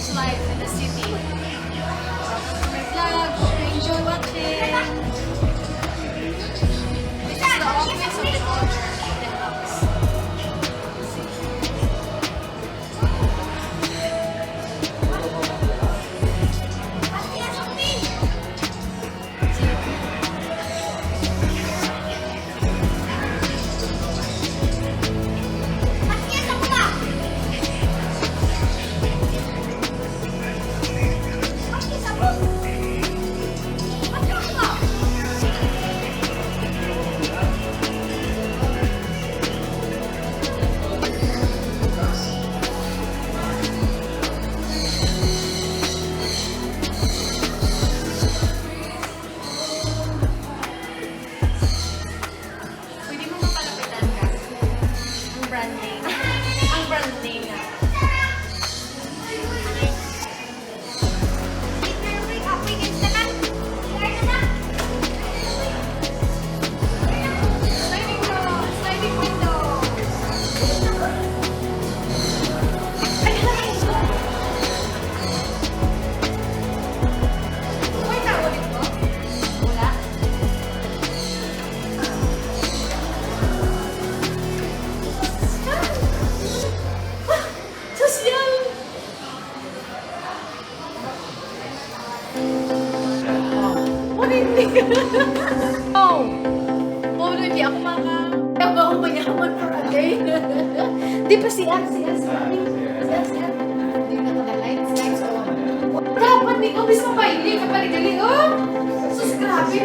best life in the city. My vlog, enjoy watching. This is the office of the owner of the house. Oh! Oh, hindi ako Bago ba niya naman for a day? Di pa si Ann. Di ka to the lights on. Dapat di ko bisa mahilig. Kapaligaling, oh! Sus, grabe.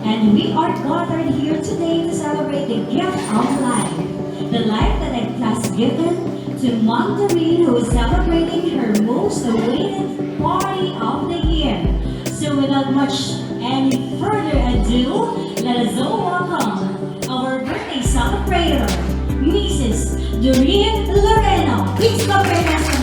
And we are gathered here today to celebrate the gift of life. The life that has given to Mandarin, who is celebrating her most awaited party of the year. So without much any further ado, let us all welcome our birthday celebrator, Mrs. Loreno. Please welcome her.